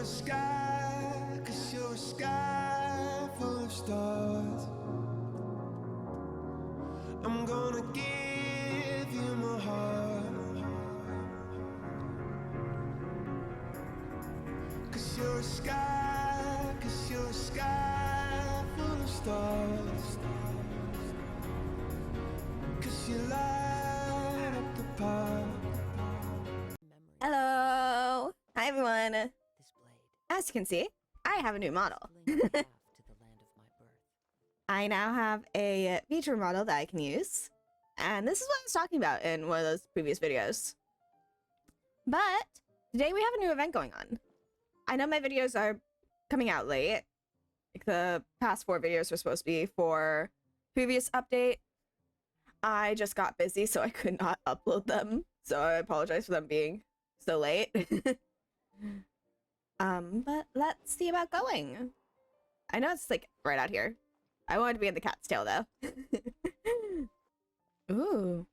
a sky, 'cause you're a sky full of stars. I'm gonna give you my heart, 'cause you're a sky, 'cause you're a sky full of stars. 'Cause you light up the park. Hello! Hi everyone! As you can see, I have a new model. I now have a Vtuber model that I can use. And this is what I was talking about in one of those previous videos. But today we have a new event going on. I know my videos are coming out late. Like the past 4 videos were supposed to be for previous update. I just got busy, so I could not upload them. So I apologize for them being so late. But let's see about going. I know it's like right out here. I wanted to be in the cat's tail though. Ooh.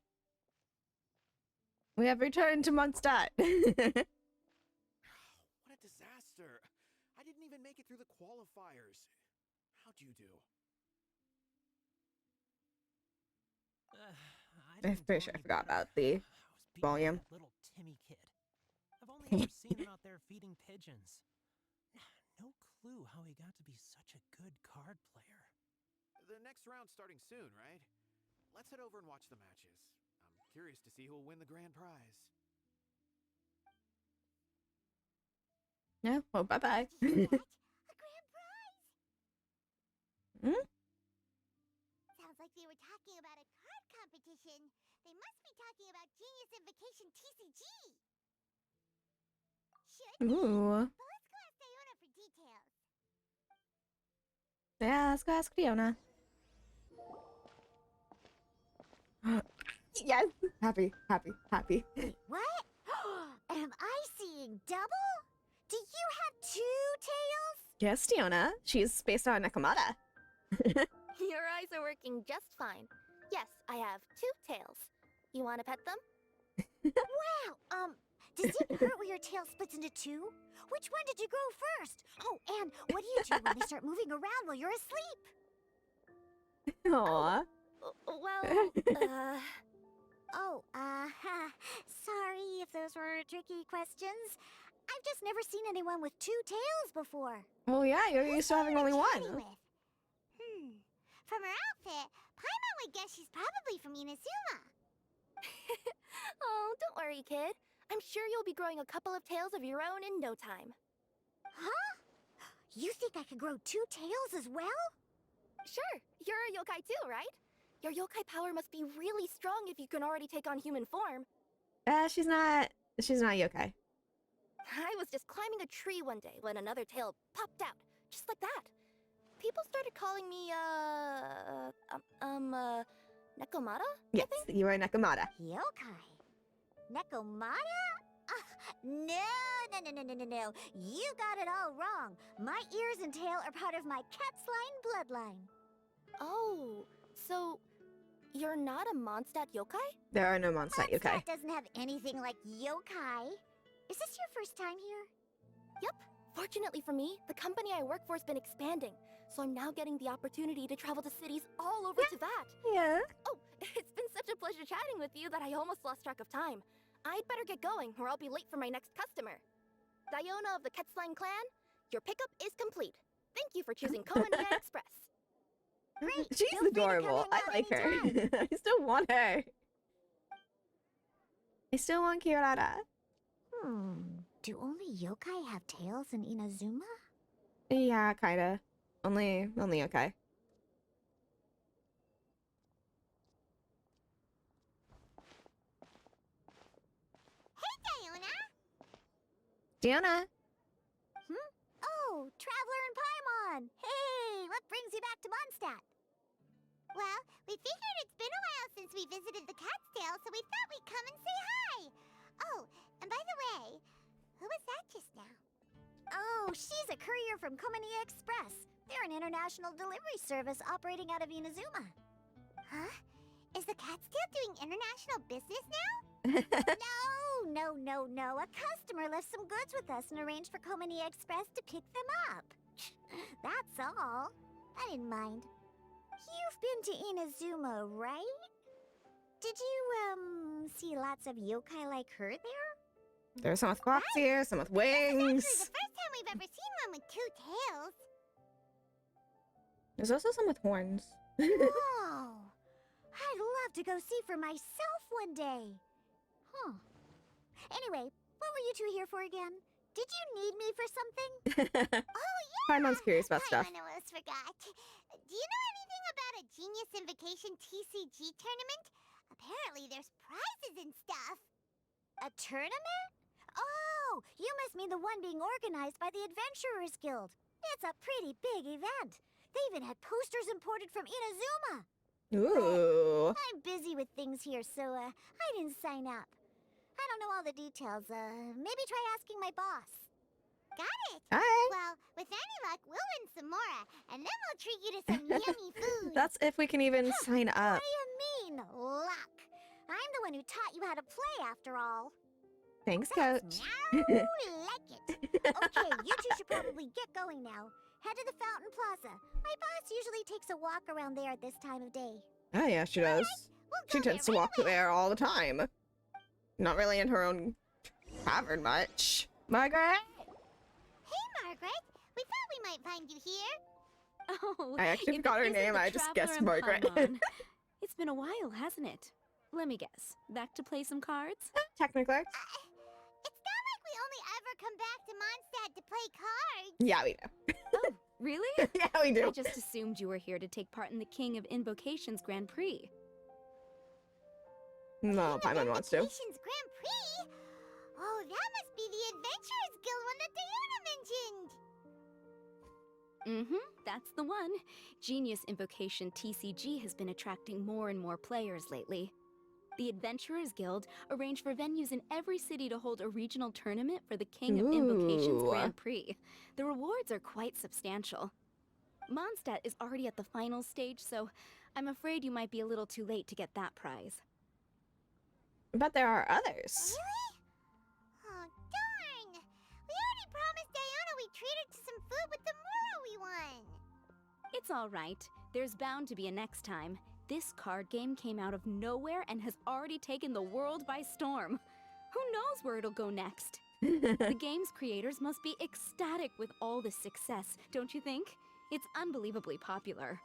We have returned to Mondstadt. What a disaster. I didn't even make it through the qualifiers. How'd you do? I'm pretty sure I forgot about the volume. Little Timmy kid. I've only ever seen him out there feeding pigeons. No clue how he got to be such a good card player. The next round's starting soon, right? Let's head over and watch the matches. I'm curious to see who'll win the grand prize. Yeah, well, bye-bye. A grand prize? Hmm? Sounds like they were talking about a card competition. They must be talking about Genius Invocation TCG. Should be. Ooh. But let's go ask Diona for details. Yeah, let's go ask Fiona. Yes! Happy, happy, happy. Wait, what? Am I seeing double? Do you have 2 tails? Yes, Fiona. She's based on Nakamata. Your eyes are working just fine. Yes, I have 2 tails. You want to pet them? Wow, does it hurt when your tail splits into 2? Which one did you grow first? Oh, and what do you do when they start moving around while you're asleep? Aww. Well, sorry if those were tricky questions. I've just never seen anyone with 2 tails before. Well, yeah, you're used to having only Chatty one. with? From her outfit, Paimon would guess she's probably from Inazuma. oh, don't worry, kid. I'm sure you'll be growing a couple of tails of your own in no time. Huh? You think I could grow 2 tails as well? Sure, you're a yokai too, right? Your yokai power must be really strong if you can already take on human form. She's not yokai. I was just climbing a tree one day when another tail popped out, just like that. People started calling me, Nekomata? Yes, you are Nakamata. Yokai? Nekomata? No. You got it all wrong. My ears and tail are part of my cat's line bloodline. Oh, so you're not a Mondstadt yokai? There are no Mondstadt yokai. Mondstadt doesn't have anything like yokai. Is this your first time here? Yep. Fortunately for me, the company I work for has been expanding, so I'm now getting the opportunity to travel to cities all over to that. Yeah. Oh, it's been such a pleasure chatting with you that I almost lost track of time. I'd better get going, or I'll be late for my next customer. Diona of the Quetzline clan, your pickup is complete. Thank you for choosing Komania Express. Great. She's Feel free to come adorable. hang I out like her. anytime. I still want her. I still want Kirara. Do only yokai have tails in Inazuma? Yeah, kinda. Only yokai. Hey, Diona! Diona. Oh, Traveler and Paimon! Hey, what brings you back to Mondstadt? Well, we figured it's been a while since we visited the Cat's Tail, so we thought we'd come and say hi! Oh, and by the way, who was that just now? Oh, she's a courier from Komania Express. They're an international delivery service operating out of Inazuma. Huh? Is the Cat's Tail doing international business now? No. A customer left some goods with us and arranged for Komani Express to pick them up. That's all. I didn't mind. You've been to Inazuma, right? Did you, see lots of yokai like her there? There's some with clocks here, some with wings. Actually, the first time we've ever seen one with 2 tails. There's also some with horns. Whoa! I'd love to go see for myself one day. Huh. Anyway, what were you two here for again? Did you need me for something? Oh, yeah! Paimon's curious about stuff. I almost forgot. Do you know anything about a Genius Invocation TCG tournament? Apparently there's prizes and stuff. A tournament? Oh, you must mean the one being organized by the Adventurers Guild. It's a pretty big event. They even had posters imported from Inazuma. Ooh. I'm busy with things here, so I didn't sign up. I don't know all the details. Maybe try asking my boss. Got it. Hi. Well, with any luck, we'll win some more, and then we'll treat you to some yummy food. That's if we can even sign up. What do you mean, luck? I'm the one who taught you how to play, after all. Thanks, coach. Meow, like it. Okay, you two should probably get going now. Head to the Fountain Plaza. My boss usually takes a walk around there at this time of day. Oh yeah, she does. We'll She go there tends to right walk away. there all the time. Not really in her own tavern much. Margaret? Hey, Margaret. We thought we might find you here. Oh, I actually if forgot her it isn't name, the I just Traveler guessed in Margaret. Paimon. It's been a while, hasn't it? Let me guess. Back to play some cards? Technically. It's not like we only ever come back to Mondstadt to play cards. Yeah, we do. Oh, really? Yeah, we do. I just assumed you were here to take part in the King of Invocations Grand Prix. No, Paimon wants to. Invocations Grand Prix? Oh, that must be the Adventurers Guild one that Diana mentioned. That's the one. Genius Invocation TCG has been attracting more and more players lately. The Adventurers Guild arranged for venues in every city to hold a regional tournament for the King of Invocations Ooh. Grand Prix. The rewards are quite substantial. Mondstadt is already at the final stage, so I'm afraid you might be a little too late to get that prize. But there are others. Really? Oh, darn! We already promised Diana we'd treat her to some food with the Moro we won. It's all right. There's bound to be a next time. This card game came out of nowhere and has already taken the world by storm. Who knows where it'll go next? The game's creators must be ecstatic with all this success, don't you think? It's unbelievably popular.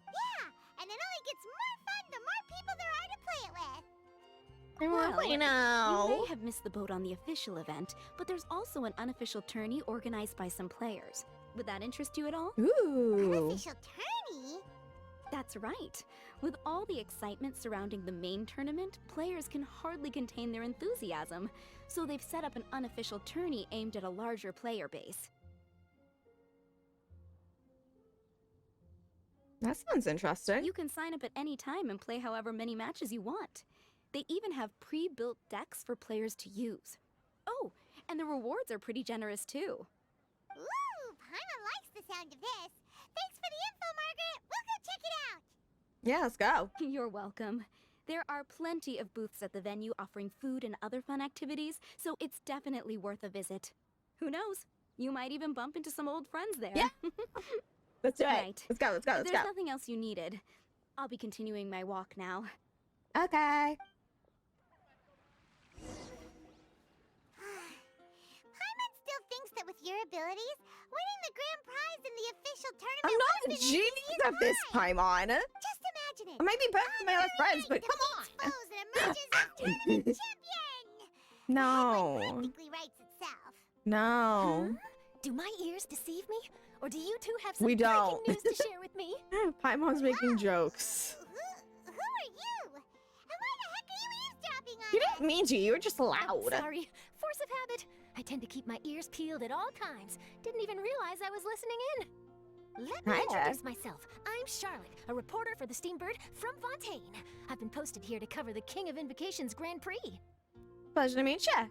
Yeah, and it only gets more fun the more people there are to play it with. Well, you You know. may have missed the boat on the official event, but there's also an unofficial tourney organized by some players. Would that interest you at all? Ooh. Unofficial tourney? That's right. With all the excitement surrounding the main tournament, players can hardly contain their enthusiasm. So they've set up an unofficial tourney aimed at a larger player base. That sounds interesting. You can sign up at any time and play however many matches you want. They even have pre-built decks for players to use. Oh, and the rewards are pretty generous too. Ooh, Paimon likes the sound of this. Thanks for the info, Margaret. We'll go check it out. Yeah, let's go. You're welcome. There are plenty of booths at the venue offering food and other fun activities, so it's definitely worth a visit. Who knows? You might even bump into some old friends there. Yeah. Let's do it. Right. Let's go, let's go, If let's there's go. nothing else you needed, I'll be continuing my walk now. Okay. Paimon still thinks that with your abilities, winning the grand prize in the official tournament I'm not a would have been an genius easy at this prize. Paimon. Just imagine it. I might be better than my other friends, but Defeats come on. foes and emerges as tournament champion. No. Headline practically writes itself. No. Do my ears deceive me? Or do you two have some We don't. breaking news to share with me? Paimon's making jokes. Who are you? And why the heck are you eavesdropping on You us? didn't mean to. You were just Oh, loud. sorry. Force of habit. I tend to keep my ears peeled at all times. Didn't even realize I was listening in. Let me Hi there. introduce myself. I'm Charlotte, a reporter for the Steambird from Fontaine. I've been posted here to cover the King of Invocations Grand Prix. Pleasure to meet you.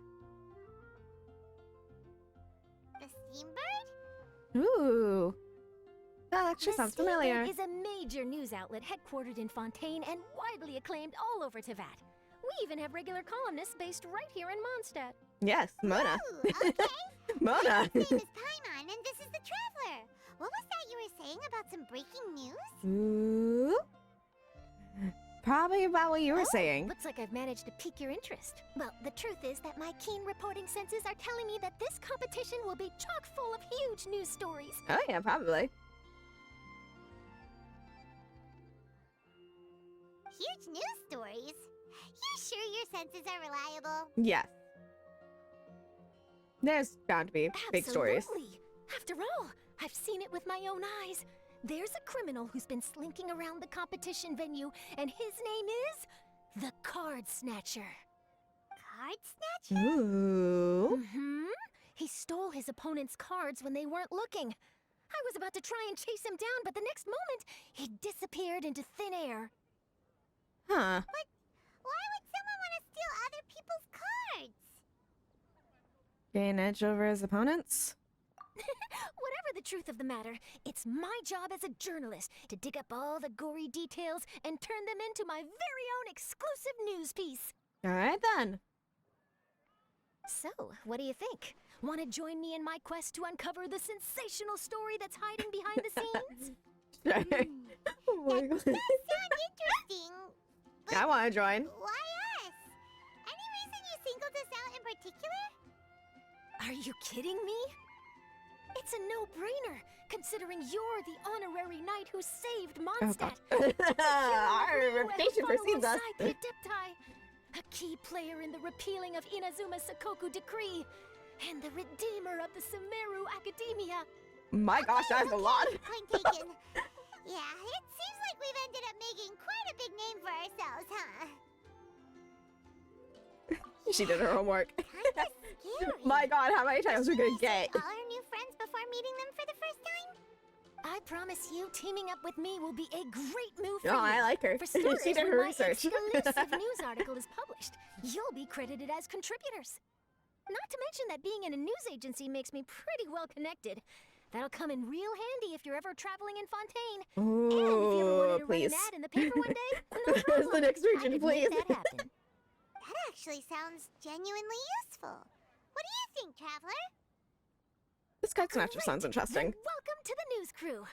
The Steambird? Ooh. That actually The sounds Steambird familiar. is a major news outlet headquartered in Fontaine and widely acclaimed all over Teyvat. We even have regular columnists based right here in Mondstadt. Yes, Mona. Ooh, okay. Mona. My name is Paimon, and this is the Traveler. What was that you were saying about some breaking news? Ooh. Probably about what you were Oh, saying. Looks like I've managed to pique your interest. Well, the truth is that my keen reporting senses are telling me that this competition will be chock full of huge news stories. Oh yeah, probably. Huge news stories? You sure your senses are reliable? Yes. There's bound to be big stories. Absolutely. After all, I've seen it with my own eyes. There's a criminal who's been slinking around the competition venue, and his name is the Card Snatcher. Card snatcher? Ooh. He stole his opponent's cards when they weren't looking. I was about to try and chase him down, but the next moment, he disappeared into thin air. Huh. Why would someone want to steal other people's cards? Gain edge over his opponents? Whatever the truth of the matter, it's my job as a journalist to dig up all the gory details and turn them into my very own exclusive news piece. Alright then. So, what do you think? Want to join me in my quest to uncover the sensational story that's hiding behind the scenes? Oh my God. Does sound interesting. But I want to join. why us? Any reason you singled us out in particular? Are you kidding me? It's a no-brainer, considering you're the honorary knight who saved Mondstadt. Our reputation precedes us. A key player in the repealing of Inazuma's Sakoku decree, and the redeemer of the Sumeru Academia. My gosh, that's a lot. Point taken. Yeah, it seems like we've ended up making quite a big name for ourselves, huh? She did her homework. Kinda scary. My God, how many times are we gonna Should we get? see all our new friends before meeting them for the first time? I promise you, teaming up with me will be a great move for No, you. I like her. For starters, She did when her my research. exclusive news article is published, you'll be credited as contributors. Not to mention that being in a news agency makes me pretty well connected. That'll come in real handy if you're ever traveling in Fontaine. And if you ever Ooh, wanted to please. run an ad in the paper one day, no Where's the problem. next I region, could please? make that happen. That actually sounds genuinely useful. What do you think, Traveler? This card snatcher Great. sounds interesting. Then welcome to the news crew.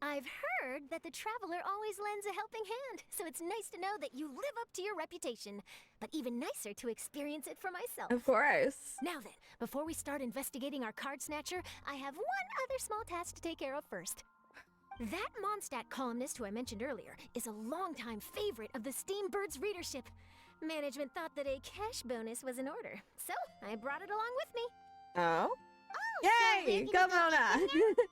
I've heard that the Traveler always lends a helping hand, so it's nice to know that you live up to your reputation. But even nicer to experience it for myself. Of course. Now then, before we start investigating our card snatcher, I have one other small task to take care of first. That Mondstadt columnist who I mentioned earlier is a longtime favorite of the Steambird's readership. Management thought that a cash bonus was in order, so I brought it along with me. Oh? Oh, Yay! so Go, we're gonna Mona! meet them now?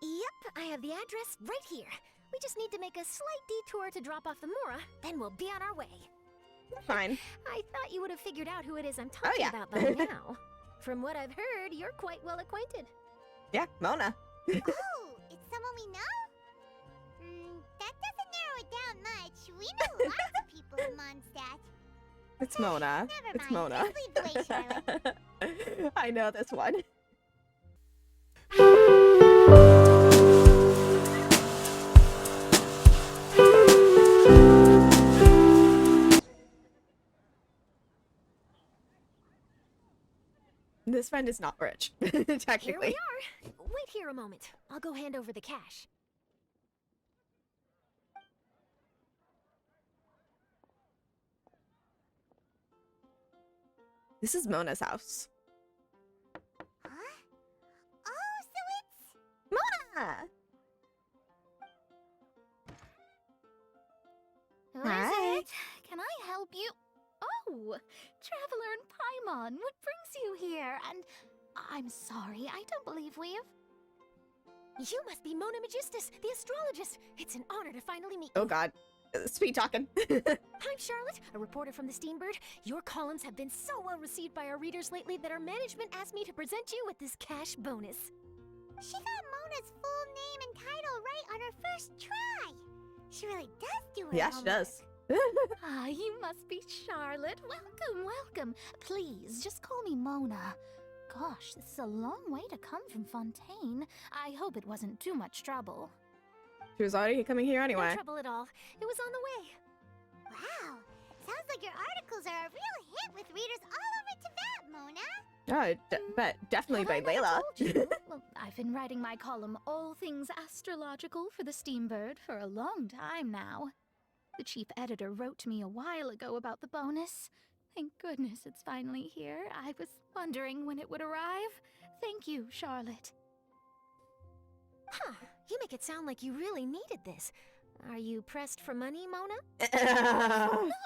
Yep, I have the address right here. We just need to make a slight detour to drop off the Mora, then we'll be on our way. Fine. I thought you would have figured out who it is I'm talking yeah. about by now. From what I've heard, you're quite well acquainted. Yeah, Mona. Oh, it's someone we know? That doesn't narrow it down much. We know lots of people in Mondstadt. It's Mona. Never It's mind. Mona. Just lead the way, Charlotte. I know this one. This friend is not rich, Here we technically. are. Wait here a moment. I'll go hand over the cash. This is Mona's house. Huh? Oh, so it's... Mona! Who Hi. is it? Can I help you? Oh, Traveler and Paimon, what brings you here? And I'm sorry, I don't believe we've... You must be Mona Magistus, the astrologist. It's an honor to finally meet Oh you. God. Sweet talking. I'm Charlotte, a reporter from the Steambird. Your columns have been so well received by our readers lately that our management asked me to present you with this cash bonus. She got Mona's full name and title right on her first try. She really does do her Yeah, she homework. does. Ah, you must be Charlotte. Welcome, welcome. Please, just call me Mona. Gosh, this is a long way to come from Fontaine. I hope it wasn't too much trouble. She was already coming here No anyway. trouble at all. It was on the way. Wow, sounds like your articles are a real hit with readers all over Tibet, Mona. Oh, but definitely by Have I never Layla. told you? Well, I've been writing my column All Things Astrological for the Steambird for a long time now. The chief editor wrote to me a while ago about the bonus. Thank goodness it's finally here. I was wondering when it would arrive. Thank you, Charlotte. Huh. You make it sound like you really needed this. Are you pressed for money, Mona?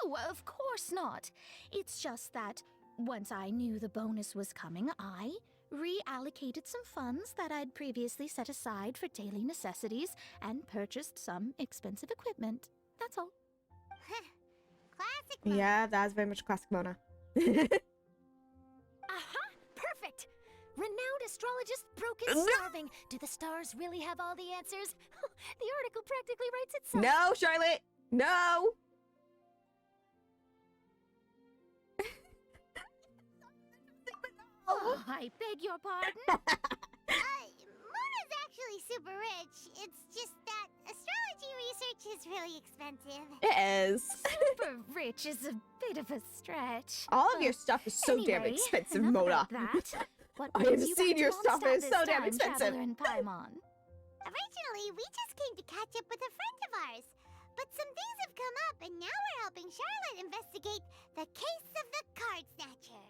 No, of course not. It's just that once I knew the bonus was coming, I reallocated some funds that I'd previously set aside for daily necessities and purchased some expensive equipment. That's all. Classic Mona. Yeah, that's very much classic Mona. Aha! Perfect! Renowned astrologist Broken No! Starving. Do the stars really have all the answers? The article practically writes itself. No, Charlotte! No! Oh, I beg your pardon? Mona's actually super rich. It's just that astrology research is really expensive. It is. Super rich is a bit of a stretch. All of your stuff is so damn Anyway, expensive, enough Mona. about that. What I brings have you seen back to your stuff, Mondstadt it's so this damn time, expensive. Traveler in Paimon? Originally, we just came to catch up with a friend of ours. But some things have come up, and now we're helping Charlotte investigate the case of the card snatcher.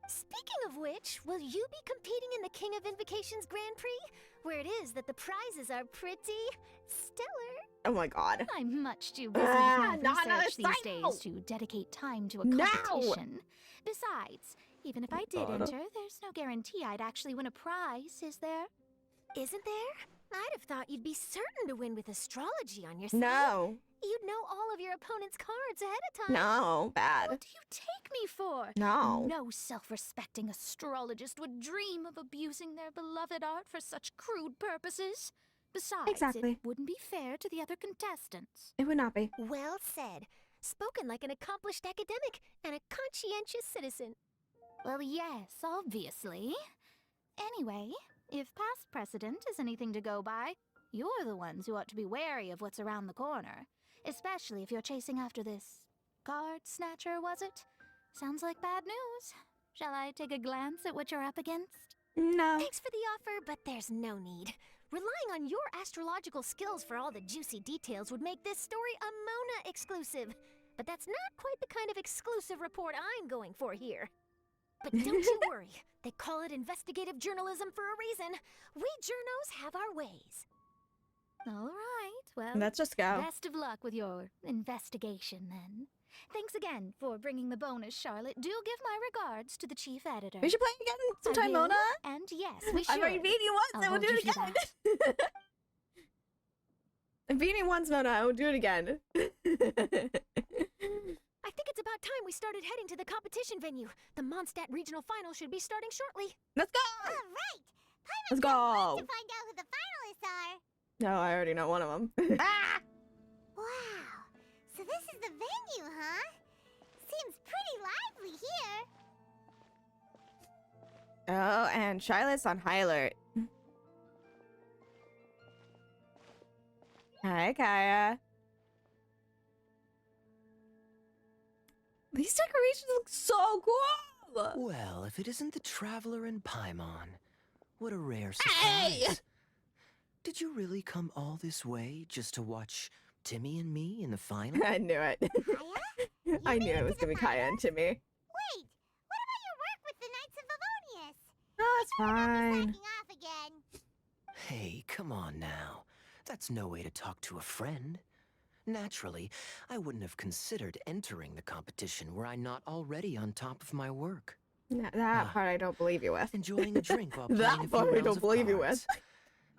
Speaking of which, will you be competing in the King of Invocations Grand Prix? Where it is that the prizes are pretty stellar. Oh my god. I'm much too busy Ah, with my not another research these cycle! days to dedicate time to a No! competition. Besides, even if I did God. enter, there's no guarantee I'd actually win a prize, is there? Isn't there? I'd have thought you'd be certain to win with astrology on your side. No. You'd know all of your opponent's cards ahead of time. No. Bad. What do you take me for? No. No self-respecting astrologist would dream of abusing their beloved art for such crude purposes. Besides, Exactly. it wouldn't be fair to the other contestants. It would not be. Well said. Spoken like an accomplished academic and a conscientious citizen. Well, yes, obviously. Anyway, if past precedent is anything to go by, you're the ones who ought to be wary of what's around the corner. Especially if you're chasing after this card snatcher, was it? Sounds like bad news. Shall I take a glance at what you're up against? No. Thanks for the offer, but there's no need. Relying on your astrological skills for all the juicy details would make this story a Mona exclusive. But that's not quite the kind of exclusive report I'm going for here. But don't you worry. They call it investigative journalism for a reason. We journos have our ways. All right, well, Let's just go. best of luck with your investigation, then. Thanks again for bringing the bonus, Charlotte. Do give my regards to the chief editor. We should play again sometime, will, Mona. And yes, we should. I've already beat you once, I'll I will hold do you it to again. I've beaten you once, Mona, I will do it again. I think it's about time we started heading to the competition venue. The Mondstadt Regional Final should be starting shortly. Let's go! All right. Let's Paimon's go! can't wait to find out who the finalists are. No, I already know one of them. Ah! Wow. So this is the venue, huh? Seems pretty lively here. Oh, and Charlotte's on high alert. Hi, Kaya. These decorations look so cool! Well, if it isn't the Traveler in Paimon, what a rare Hey! surprise. Did you really come all this way just to watch Timmy and me in the final? I knew it. Kaya? I made knew it it was to the gonna be Kaya and Timmy. Wait, what about your work with the Knights of Favonius? Oh, it's fine. Slacking off again. Hey, come on now. That's no way to talk to a friend. Naturally, I wouldn't have considered entering the competition were I not already on top of my work. That part I don't believe you with. Enjoying a drink while playing That a few part I rounds don't of believe you cards. with.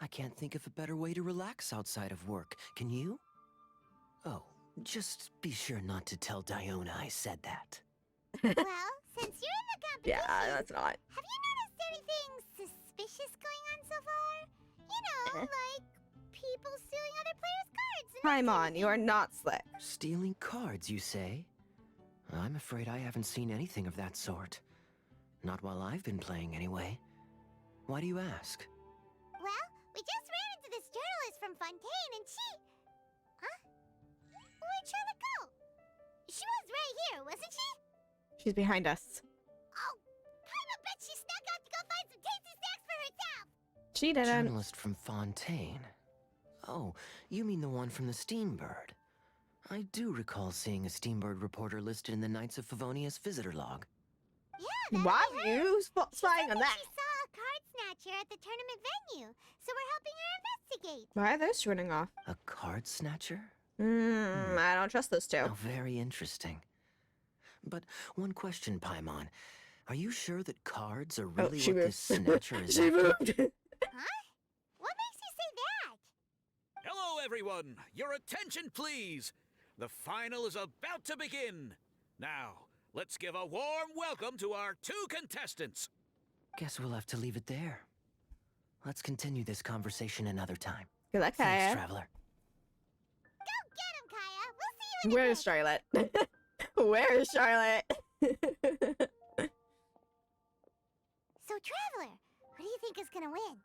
I can't think of a better way to relax outside of work. Can you? Oh, just be sure not to tell Diona I said that. Well, since you're in the competition, Yeah, that's not. have you noticed anything suspicious going on so far? You know, like people stealing other players' cards. And that kind of Paimon, you are not slick. Stealing cards, you say? I'm afraid I haven't seen anything of that sort. Not while I've been playing, anyway. Why do you ask? Well, we just ran into to this journalist from Fontaine and she... Huh? Where'd Charlotte go? She was right here, wasn't she? She's behind us. Oh, Paima bet she snuck out to go find some tasty snacks for herself. She didn't. Journalist from Fontaine. Oh, you mean the one from the Steambird. I do recall seeing a Steambird reporter listed in the Knights of Favonius visitor log. Yeah, Why that'd are be her. you spying She on said that? she saw a card snatcher at the tournament venue, so we're helping her investigate. Why are those running off? A card snatcher? I don't trust those two. Oh, very interesting. But one question, Paimon. Are you sure that cards are really she what this moved. snatcher is She after? moved. Huh? What makes you say that? Hello, everyone! Your attention, please! The final is about to begin! Now, let's give a warm welcome to our 2 contestants! Guess we'll have to leave it there. Let's continue this conversation another time. Good luck, Thanks, Kaya. Traveler. Go get him, Kaya. We'll see you in a Where's bit. Charlotte? Where is Charlotte? So, Traveler, who do you think is gonna win?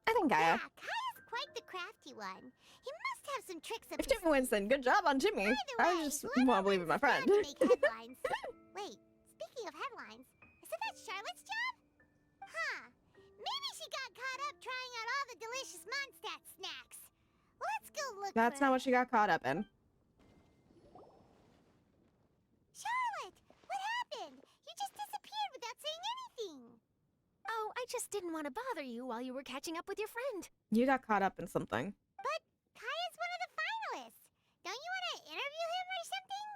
I think Yeah, Kaya. Kaya's quite the crafty one. He must have some tricks up If his Timmy wins, then good job on Timmy. Either I way, just whoever won't believe in wins my is friend. bound to make headlines. Wait, speaking of headlines, isn't that Charlotte's job? Huh. Maybe she got caught up trying out all the delicious Mondstadt snacks. Let's go look That's for not what she got caught up in. Charlotte, what happened? You just disappeared without saying anything. Oh, I just didn't want to bother you while you were catching up with your friend. You got caught up in something. But Kaya's one of the finalists. Don't you want to interview him or something?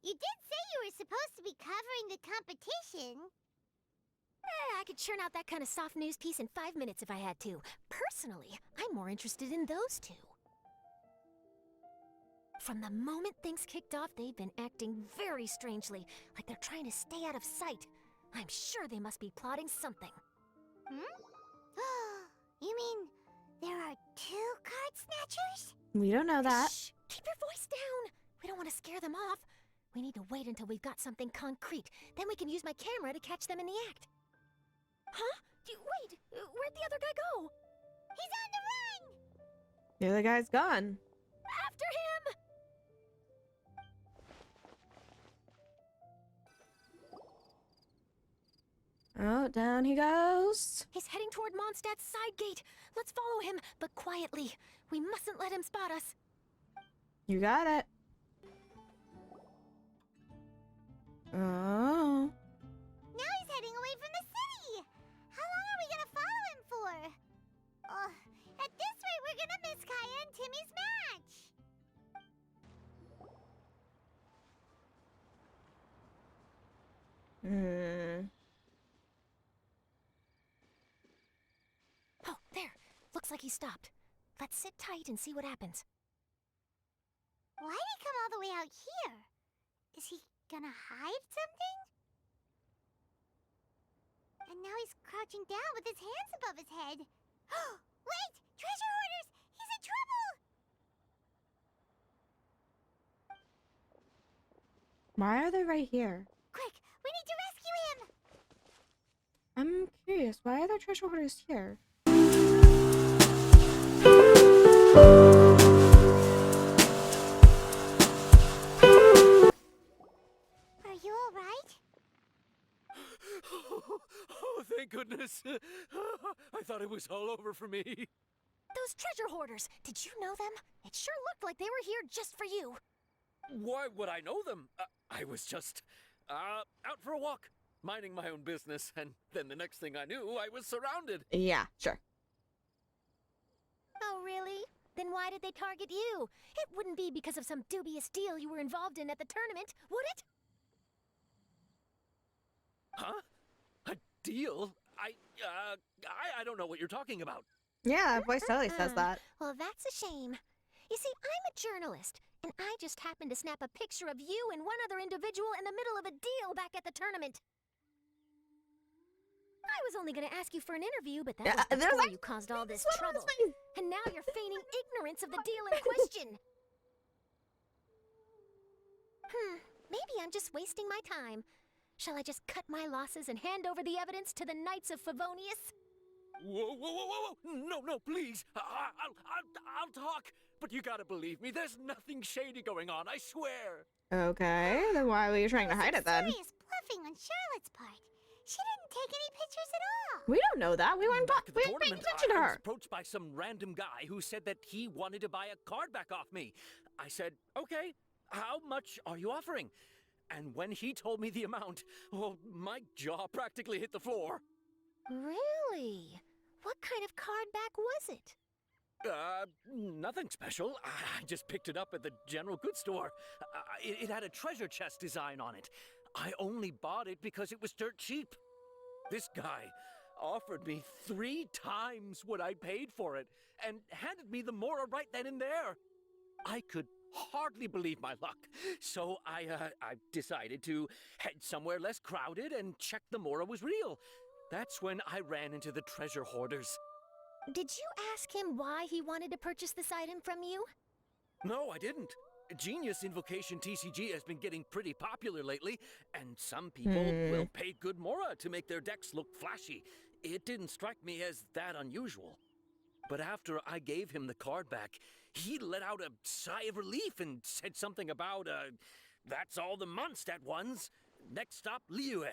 You did say you were supposed to be covering the competition. I could churn out that kind of soft news piece in 5 minutes if I had to. Personally, I'm more interested in those two. From the moment things kicked off, they've been acting very strangely, like they're trying to stay out of sight. I'm sure they must be plotting something. You mean there are 2 card snatchers? We don't know that. Shh! Keep your voice down! We don't want to scare them off. We need to wait until we've got something concrete. Then we can use my camera to catch them in the act. Huh? Wait! Where'd the other guy go? He's on the run! The other guy's gone. After him! Oh, down he goes. He's heading toward Mondstadt's side gate. Let's follow him, but quietly. We mustn't let him spot us. You got it. Oh. Now he's heading away from the city! How long are we gonna follow him for? At this rate, we're gonna miss Kaya and Timmy's match! Oh, there. Looks like he stopped. Let's sit tight and see what happens. Why'd he come all the way out here? Is he gonna hide something? And now he's crouching down with his hands above his head. Wait! Treasure hoarders! He's in trouble! Why are they right here? Quick! We need to rescue him! I'm curious. Why are there treasure hoarders here? Are you alright? Oh, thank goodness! I thought it was all over for me. Those treasure hoarders, did you know them? It sure looked like they were here just for you. Why would I know them? I was just out for a walk, minding my own business, and then the next thing I knew, I was surrounded. Yeah, sure. Oh, really? Then why did they target you? It wouldn't be because of some dubious deal you were involved in at the tournament, would it? Huh? A deal? I don't know what you're talking about. Yeah, that voice totally says that. Well, that's a shame. You see, I'm a journalist, and I just happened to snap a picture of you and one other individual in the middle of a deal back at the tournament. I was only going to ask you for an interview, but that was before you caused all this trouble. And now you're feigning ignorance of the deal in question. Maybe I'm just wasting my time. Shall I just cut my losses and hand over the evidence to the Knights of Favonius? Whoa, whoa, whoa, whoa, whoa! No, no, please! I'll talk! But you gotta believe me, there's nothing shady going on, I swear! Okay, then why were you trying to hide it then? Serious bluffing on Charlotte's part. She didn't take any pictures at all. We don't know that. We weren't Back at the we weren't paying tournament, attention to I was her. approached by some random guy who said that he wanted to buy a card back off me. I said, okay, how much are you offering? And when he told me the amount, well, my jaw practically hit the floor. Really? What kind of card back was it? Nothing special. I just picked it up at the general goods store. It had a treasure chest design on it. I only bought it because it was dirt cheap. This guy offered me 3 times what I paid for it and handed me the Mora right then and there. I could hardly believe my luck, so I decided to head somewhere less crowded and check the Mora was real. That's when I ran into the treasure hoarders. Did you ask him why he wanted to purchase this item from you? No, I didn't. Genius Invocation TCG has been getting pretty popular lately, and some people will pay good Mora to make their decks look flashy. It didn't strike me as that unusual. But after I gave him the card back, he let out a sigh of relief and said something about, that's all the Mondstadt ones. Next stop, Liyue,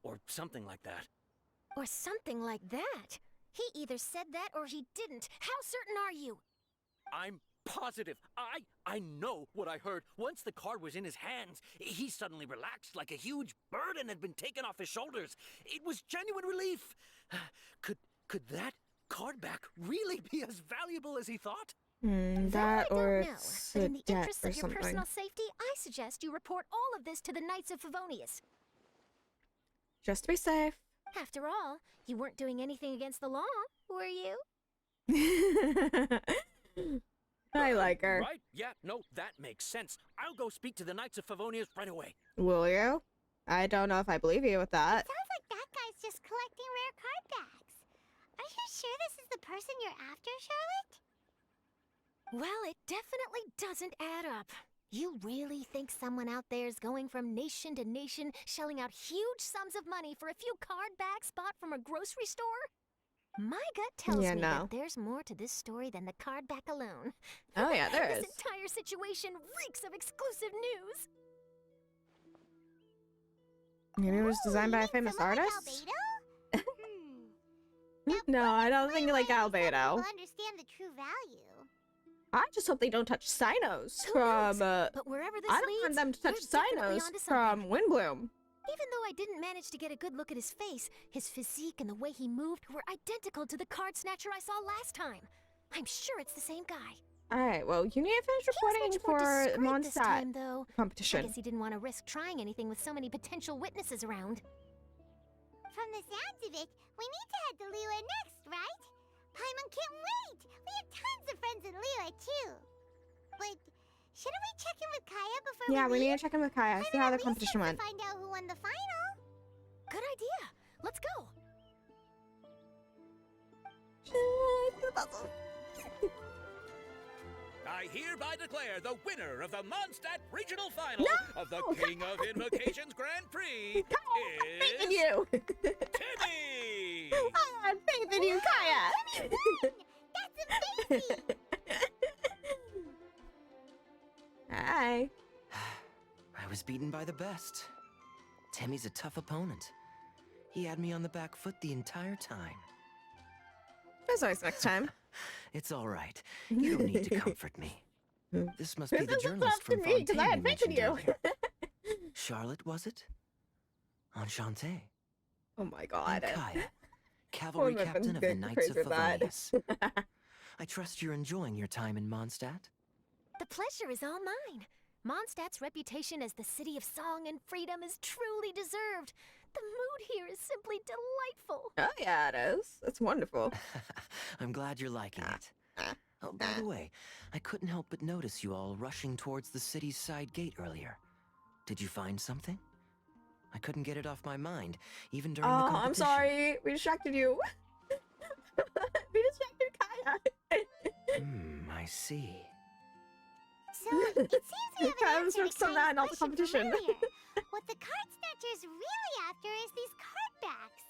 or something like that. Or something like that? He either said that or he didn't. How certain are you? I'm positive. I know what I heard. Once the card was in his hands, he suddenly relaxed like a huge burden had been taken off his shoulders. It was genuine relief. Could that card back really be as valuable as he thought? That I or don't know. it's But a in the debt interest or of your something. personal safety, I suggest you report all of this to the Knights of Favonius. Just to be safe. After all, you weren't doing anything against the law, were you? I like her. Right? Yeah, no, that makes sense. I'll go speak to the Knights of Favonius right away. Will you? I don't know if I believe you with that. Sounds like that guy's just collecting rare card backs. Are you sure this is the person you're after, Charlotte? Well, it definitely doesn't add up. You really think someone out there is going from nation to nation, shelling out huge sums of money for a few card backs bought from a grocery store? My gut tells me that there's more to this story than the card back alone. Oh yeah, there is. This entire situation reeks of exclusive news. Maybe it was designed by a famous artist? No, I don't think like Albedo. Understand the true value. I just hope they don't touch Sinos Who from, knows? But wherever this I don't leads, want them to touch we're definitely Sinos onto from something. Windbloom. Even though I didn't manage to get a good look at his face, his physique and the way he moved were identical to the card snatcher I saw last time. I'm sure it's the same guy. Alright, well, you need to finish He was reporting much more for discreet this time, Mondstadt though. I competition. guess he didn't want to risk trying anything with so many potential witnesses around. From the sounds of it, we need to head to Liyue next, right? Paimon can't wait! We have tons of friends in Liyue, too. But shouldn't we check in with Kaya before Yeah, we leave? need to check in with Kaya, see I mean, how at the least competition just went. to find out who won the final. Good idea. Let's go. I hereby declare the winner of the Mondstadt Regional Final of the King of Invocations Grand Prix Faith in is you! Timmy! I had faith in you, Kaya! That's amazing! Hi. I was beaten by the best. Temmie's a tough opponent. He had me on the back foot the entire time. There's always next time. It's all right. You don't need to comfort me. This must be the This is journalist up to from me, 'cause I Fontaine had you faith in mentioned you. earlier. Charlotte, was it? Enchanté. Oh my And god. Kaya, cavalry Wouldn't have been captain of the good Knights praise of with that. Favonius. I trust you're enjoying your time in Mondstadt. The pleasure is all mine. Mondstadt's reputation as the city of song and freedom is truly deserved. The mood here is simply delightful. Oh yeah, it is. It's wonderful. I'm glad you're liking it. Oh, by the way, I couldn't help but notice you all rushing towards the city's side gate earlier. Did you find something? I couldn't get it off my mind, even during the Oh, competition. I'm sorry. We distracted you. We distracted Kaya. I see. So, it seems we Kaya haven't was answered focused on Kaya's that and all the question from competition. earlier. What the card snatcher's really after is these card backs.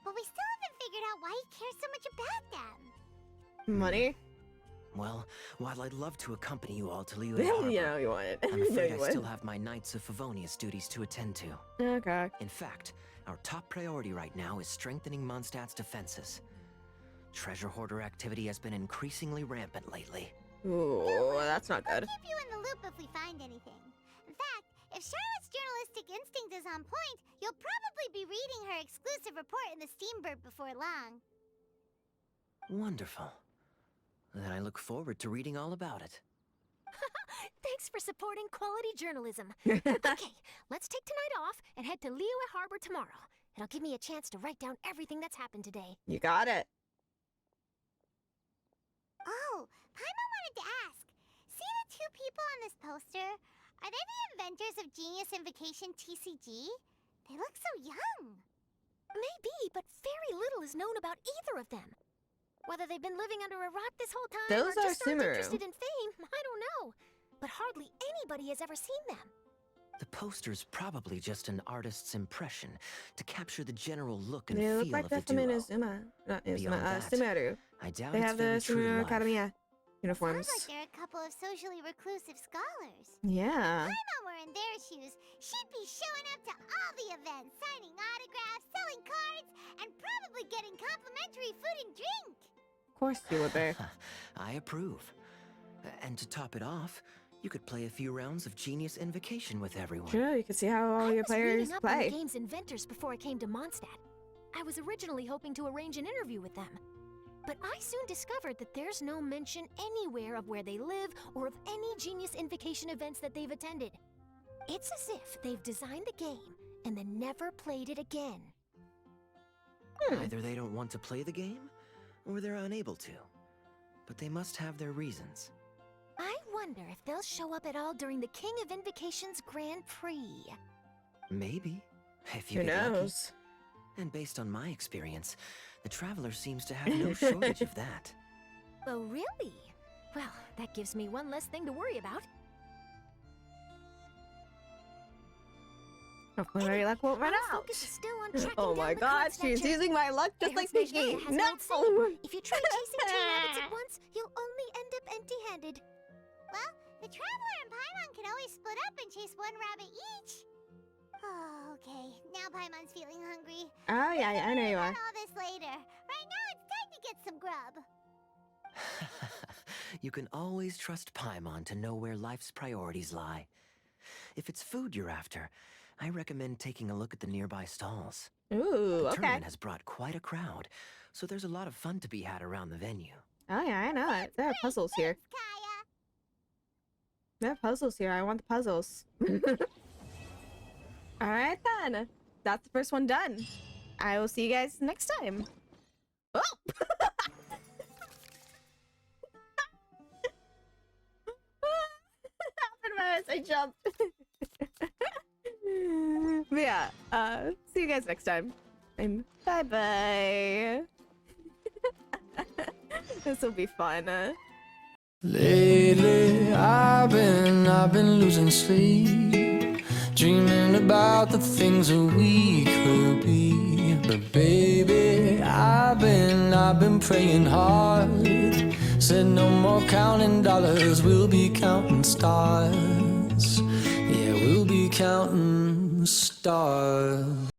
But we still haven't figured out why you care so much about them. Money? Well, while I'd love to accompany you all to Liyue You Harbor, know you want it. I'm You know afraid you I would. still have my Knights of Favonius duties to attend to. Okay. In fact, our top priority right now is strengthening Mondstadt's defenses. Treasure hoarder activity has been increasingly rampant lately. Ooh, that's not good. We'll keep you in the loop if we find anything. In fact, if Charlotte's journalistic instinct is on point, you'll probably be reading her exclusive report in the Steambird before long. Wonderful. Then I look forward to reading all about it. Thanks for supporting quality journalism. Okay, let's take tonight off and head to Liyue Harbor tomorrow. It'll give me a chance to write down everything that's happened today. You got it. Oh, Paimon wanted to ask. See the two people on this poster? Are they the inventors of Genius Invocation TCG? They look so young. Maybe, but very little is known about either of them. Whether they've been living under a rock this whole time Those or are just aren't Sumeru. interested in fame, I don't know. But hardly anybody has ever seen them. The poster's probably just an artist's impression to capture the general look and They feel look like of they're the from duo. Inazuma. Not Inazuma, Beyond that, Sumeru. I doubt They it's have the very true to Sumeru life. Academia uniforms. Sounds like they're a couple of socially reclusive scholars. Yeah. Paimon were in their shoes, she'd be showing up to all the events, signing autographs, selling cards, and probably getting complimentary food and drink. Of course you would be. I approve. And to top it off, you could play a few rounds of Genius Invocation with everyone. True, you can see how all I your was reading players up on the play. game's inventors before I came to Mondstadt. I was originally hoping to arrange an interview with them. But I soon discovered that there's no mention anywhere of where they live or of any Genius Invocation events that they've attended. It's as if they've designed the game and then never played it again. Either they don't want to play the game, or they're unable to. But they must have their reasons. I wonder if they'll show up at all during the King of Invocation's Grand Prix. Maybe, if you Who get lucky. knows? And based on my experience, the Traveler seems to have no shortage of that. Oh, really? Well, that gives me one less thing to worry about. Hopefully my luck won't run Our out. focus is still on tracking Oh down my the god, card she's snatcher. using my luck just I like hope Snatchmania Pinky. has an No! old saying. If you try chasing two rabbits at once, you'll only end up empty-handed. Well, the Traveler and Paimon can always split up and chase one rabbit each. Oh, okay. Now Paimon's feeling hungry. Oh yeah, I know you are. All this later. Right now, it's time to get some grub. You can always trust Paimon to know where life's priorities lie. If it's food you're after, I recommend taking a look at the nearby stalls. Ooh, The okay. tournament has brought quite a crowd, so there's a lot of fun to be had around the venue. Oh yeah, I know it. There are puzzles here. Kaya. There are puzzles here. I want the puzzles. Alright then. That's the first one done. I will see you guys next time. Oh! Happened as I jumped. But yeah, see you guys next time. And bye-bye. This will be fun. Lately, I've been losing sleep, dreaming about the things that we could be. But baby, I've been praying hard. Said no more counting dollars, we'll be counting stars. Yeah, we'll be counting stars.